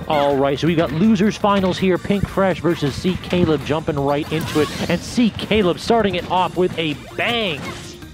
All right, so we got losers finals here. Pink Fresh versus C Caleb jumping right into it. And C Caleb starting it off with a bang,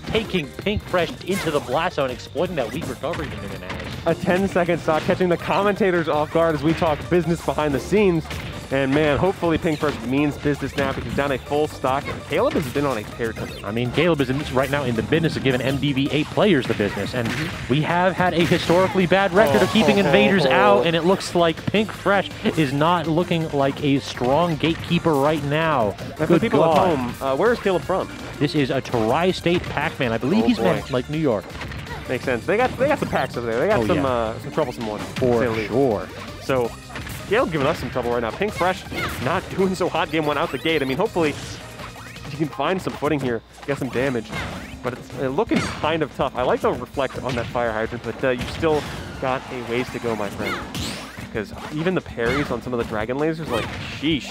taking Pink Fresh into the blast zone, exploiting that weak recovery that Minion has. A 10-second stock, catching the commentators off guard as we talk business behind the scenes. And man, hopefully Pink Fresh means business now because down a full stock. Caleb has been on a tear tonight. I mean, Caleb is right now in the business of giving MDV8 players the business. And we have had a historically bad record of keeping invaders out. And it looks like Pink Fresh is not looking like a strong gatekeeper right now. And for people at home, where is Caleb from? This is a Tri-State Pac-Man. I believe he's from like New York. Makes sense. They got some packs over there. They got some troublesome ones. For sure. So Caleb giving us some trouble right now. Pink Fresh not doing so hot game one out the gate. I mean, hopefully you can find some footing here, get some damage. But it's looking kind of tough. I like the reflect on that fire hydrant, but you still got a ways to go, my friend. Because even the parries on some of the dragon lasers, like, sheesh.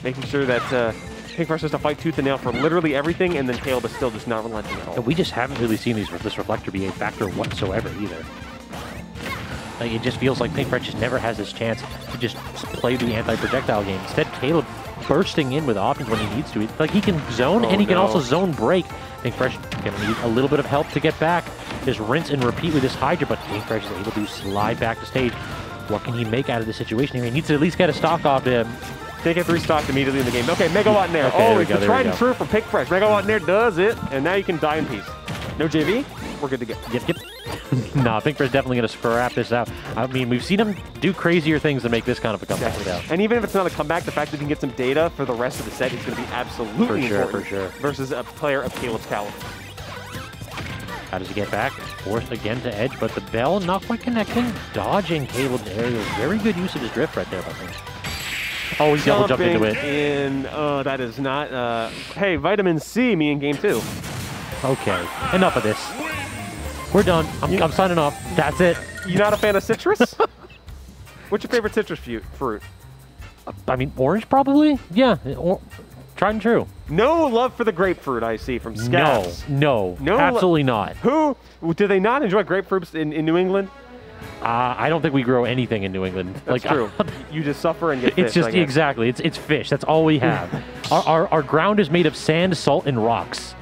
Making sure that Pink Fresh has to fight tooth and nail for literally everything, and then Caleb is still just not relenting at all. And we just haven't really seen this reflector be a factor whatsoever either. Like, it just feels like Pink Fresh just never has this chance to just play the anti-projectile game. Instead, Caleb bursting in with options when he needs to. Like, he can zone, and he can also zone break. Pink Fresh gonna need a little bit of help to get back. Just rinse and repeat with this Hydra, but Pink Fresh is able to slide back to stage. What can he make out of this situation? He needs to at least get a stock off to him. They get restocked immediately in the game. Okay, Megawatt Nair. Okay, it's the tried and true for Pink Fresh. Megawatt Nair does it, and now you can die in peace. No JV, we're good to go. Yep. Nah, Pink Fresh definitely going to scrap this out. I mean, we've seen him do crazier things to make this kind of a comeback. Exactly. And even if it's not a comeback, the fact that he can get some data for the rest of the set is going to be absolutely important. For sure. Versus a player of Caleb's caliber. How does he get back? Forced again to edge, but the bell not quite connecting. Dodging Caleb's aerial. Very good use of his drift right there, I think. Oh, he double jumped into it. That is not. Hey, Vitamin C, me in game 2. Okay, enough of this. We're done. I'm signing off. That's it. You not a fan of citrus? What's your favorite citrus fruit? I mean, orange probably? Yeah, tried and true. No love for the grapefruit, I see, from Scouts. No, absolutely not. Who? Do they not enjoy grapefruits in New England? I don't think we grow anything in New England. That's true. You just suffer and get fish, It's just, exactly. It's fish. That's all we have. Our ground is made of sand, salt, and rocks.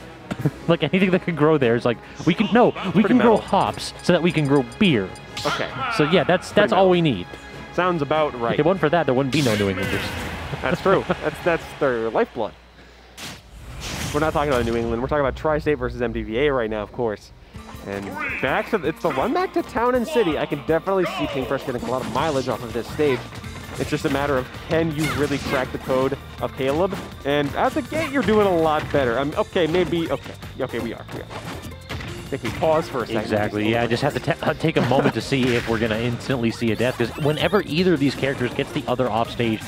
Like, anything that can grow there is like, we can grow hops so that we can grow beer. Okay. So yeah, that's all we need. Sounds about right. If it wasn't for that, there wouldn't be no New Englanders. That's true. That's their lifeblood. We're not talking about New England. We're talking about Tri-State versus MDVA right now, of course. And it's the run back to Town and City. I can definitely see Pink Fresh getting a lot of mileage off of this stage. It's just a matter of, can you really crack the code of Caleb? And at the gate, you're doing a lot better. Okay, maybe, okay, we are. I think we pause for a second. Exactly, yeah, I just have to take a moment to see if we're going to instantly see a death, because whenever either of these characters gets the other off stage,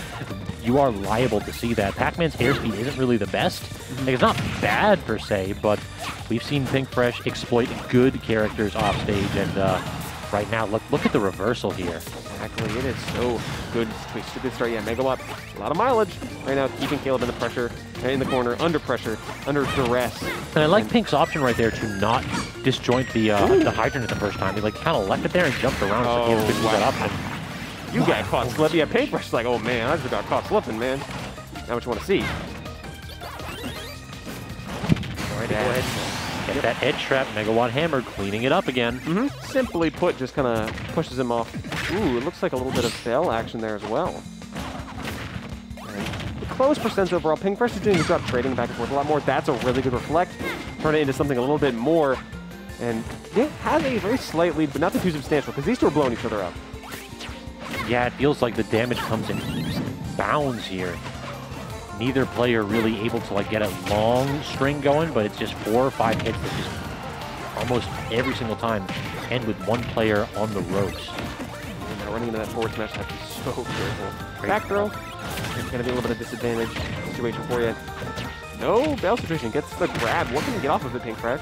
you are liable to see that. Pac-Man's airspeed isn't really the best. Like, it's not bad per se, but we've seen Pink Fresh exploit good characters off stage, and right now, look at the reversal here. Exactly, it is so good. It's a good start. Yeah, Megawatt, a lot of mileage right now, keeping Caleb in the pressure, in the corner, under pressure, under duress. And I like Pink's option right there to not disjoint the hydrant at the first time. He like kind of left it there and jumped around so Caleb could use that option. You got caught slipping. Yeah, Pink Fresh is like, oh man, I just got caught slipping, man. Now what you want to see. All right, go ahead. Get that edge trap, Megawatt Hammer, cleaning it up again. Simply put, just kind of pushes him off. Ooh, it looks like a little bit of bell action there as well. And the close percents overall, Pink Fresh is doing a good job trading back and forth a lot more. That's a really good reflect. Turn it into something a little bit more. And it has a very slight lead, but not too substantial, because these two are blowing each other up. Yeah, it feels like the damage comes in heaps and bounds here. Neither player really able to like get a long string going, but it's just 4 or 5 hits that just almost every single time end with one player on the ropes. Now running into that forward smash, have to be so careful. Back throw, it's going to be a little bit of disadvantage situation for you. No, bell situation gets the grab. What can you get off of it, Pink Fresh?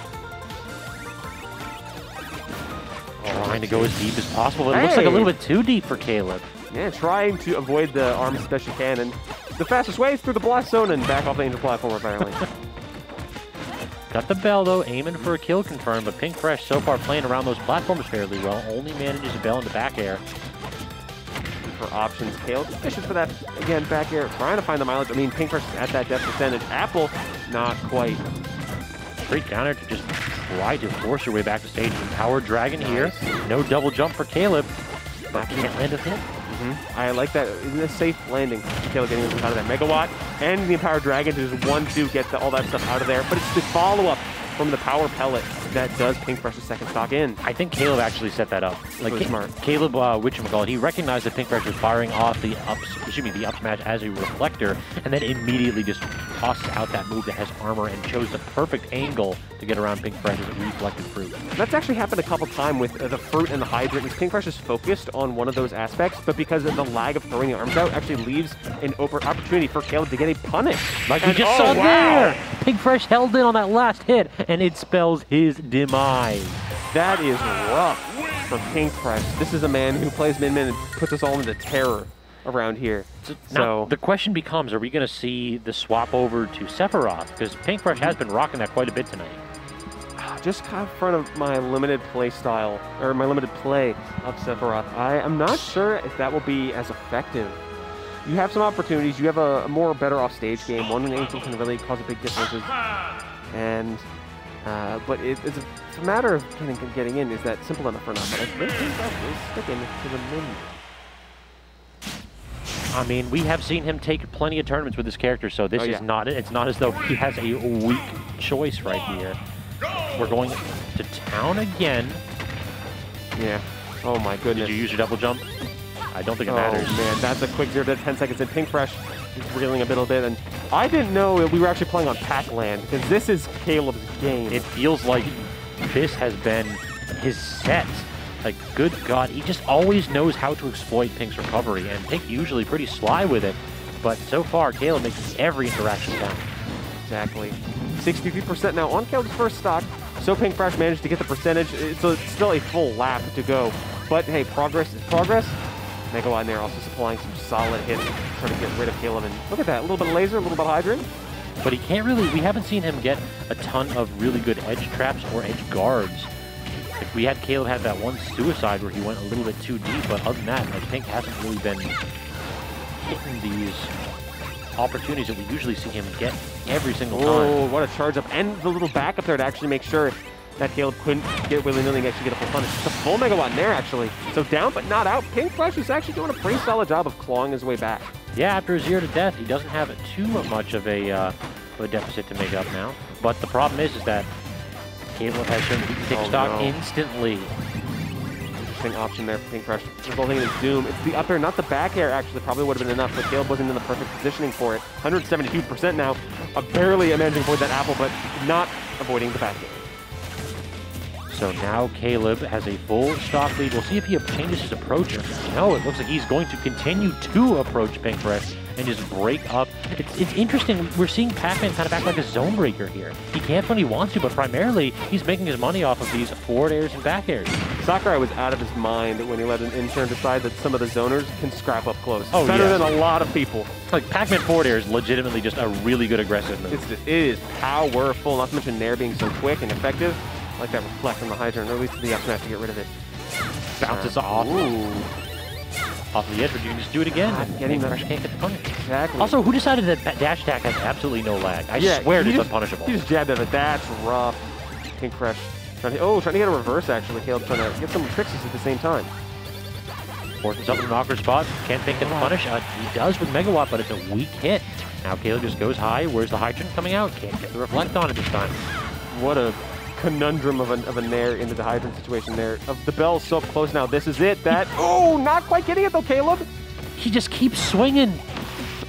Trying to go as deep as possible, but it looks like a little bit too deep for Caleb. Yeah, trying to avoid the arm special cannon. The fastest way is through the blast zone and back off the Angel platform, apparently. Got the bell, though, aiming for a kill confirmed, but Pink Fresh so far playing around those platforms fairly well. Only manages a bell in the back air. for options. Caleb fishing for that, again, back air, trying to find the mileage. I mean, Pink Fresh is at that death percentage. Apple, not quite. Great counter to just try to force your way back to stage. Power Dragon here. No double jump for Caleb. But can't land a hit. I like that. Isn't a safe landing? Caleb getting out of that Megawatt and the Power Dragon to just 1-2 get all that stuff out of there. But it's the follow-up from the Power Pellet that does Pink Fresh's second stock in. I think Caleb actually set that up. Like Really smart. Caleb, whatchamacallit, he recognized that Pink Fresh was firing off the up smash as a reflector, and then immediately just tosses out that move that has armor and chose the perfect angle to get around Pink Fresh's reflected fruit. That's actually happened a couple times with the fruit and the hydrant. Pink Fresh is focused on one of those aspects, but because of the lag of throwing the arms out, actually leaves an opportunity for Caleb to get a punish. Like we just saw there! Pink Fresh held in on that last hit, and it spells his demise. That is rough for Pink Fresh. This is a man who plays Min-Min and puts us all into terror around here. Now, the question becomes, are we going to see the swap over to Sephiroth? Because Pink Fresh has been rocking that quite a bit tonight. Just kind of in front of my limited play style, or my limited play of Sephiroth, I am not sure if that will be as effective. You have some opportunities. You have a better off-stage game. One Angel can really cause a big difference. And, but it's a matter of getting in. Is that simple enough or not? But I think that is sticking to the min. I mean, we have seen him take plenty of tournaments with this character, so this is not, it's not as though he has a weak choice right here. We're going to town again. Yeah. Oh my goodness. Did you use your double jump? I don't think it matters. Oh man, that's a quick 0 to 10 seconds in. Pink Fresh is reeling a little bit, and I didn't know we were actually playing on Pac-Land, because this is Caleb's game. It feels like this has been his set. Like, good God, he just always knows how to exploit Pink's recovery, and Pink usually pretty sly with it. But so far, Caleb makes every interaction count. Exactly. 63% now on Caleb's first stock. So Pink Fresh managed to get the percentage. It's still a full lap to go. But hey, progress is progress. Megawatt in there also supplying some solid hits, trying to get rid of Caleb. And look at that, a little bit of laser, a little bit of hydrant. But he can't really, we haven't seen him get a ton of really good edge traps or edge guards. Like, we had Caleb have that one suicide where he went a little bit too deep, but other than that, like, Pink hasn't really been hitting these opportunities that we usually see him get every single time. Oh, what a charge up. And the little back up there to actually make sure that Caleb couldn't get willy-nilly and actually get a full punish. It's a full Megawatt in there, actually. So down but not out. Pink Fresh is actually doing a pretty solid job of clawing his way back. Yeah, after a 0 to death, he doesn't have too much of a deficit to make up now. But the problem is that Caleb has shown that he can take stock instantly. Interesting option there for Pink Fresh, resulting in his doom. It's the up air, not the back air, actually. Probably would have been enough, but Caleb wasn't in the perfect positioning for it. 172% now. Barely a managing avoid that apple, but not avoiding the back air. So now Caleb has a full stock lead. We'll see if he changes his approach. No, it looks like he's going to continue to approach Pink Fresh and just break up. It's interesting. We're seeing Pac-Man kind of act like a zone breaker here. He can't when he wants to, but primarily he's making his money off of these forward airs and back airs. Sakurai was out of his mind when he let an intern decide that some of the zoners can scrap up close. Oh, better than a lot of people. Like, Pac-Man forward air is legitimately just a really good aggressive move. It is powerful, not to mention Nair being so quick and effective. I like that reflect from the hydrant, or at least the up smash to get rid of it. Bounces off. Ooh. Off the edge, but you can just do it again. Getting Pink Fresh can't get the punish. Exactly. Also, who decided that dash attack has absolutely no lag? I swear it's unpunishable. He just jabbed at it. That's rough. Pink Fresh. Trying to get a reverse, actually. Caleb trying to get some tricks at the same time. Forcing himself in an awkward spot. Can't Pink get the punish. He does with Megawatt, but it's a weak hit. Now Caleb just goes high. Where's the hydrant coming out? Can't get the reflect on it this time. What a conundrum of a Nair into the hydrant situation there. The bell's so close now. This is it. Oh, not quite getting it though, Caleb. He just keeps swinging.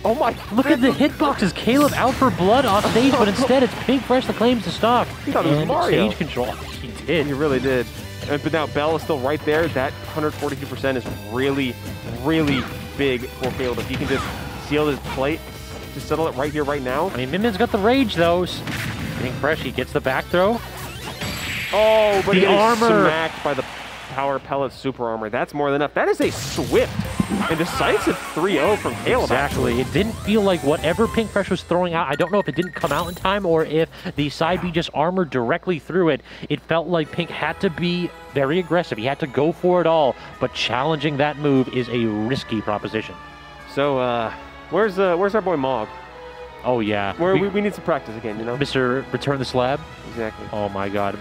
Oh my! Look at the hitboxes. Caleb out for blood off stage, but instead it's Pink Fresh that claims the stock. He thought it was Mario. Stage control. He did. He really did. But now Bell is still right there. That 142% is really, really big for Caleb. If he can just seal his plate, just settle it right here, right now. I mean, Min-Min's got the rage though. Pink Fresh, he gets the back throw. Oh, but the he armor smacked by the Power Pellet Super Armor. That's more than enough. That is a swift And decisive 3-0 from Caleb. Exactly. It didn't feel like whatever Pink Fresh was throwing out, I don't know if it didn't come out in time or if the side B just armored directly through it. It felt like Pink had to be very aggressive. He had to go for it all, but challenging that move is a risky proposition. So, where's our boy Mog? Oh, yeah. We need some practice again, you know? Mr. Return the Slab? Exactly. Oh, my God.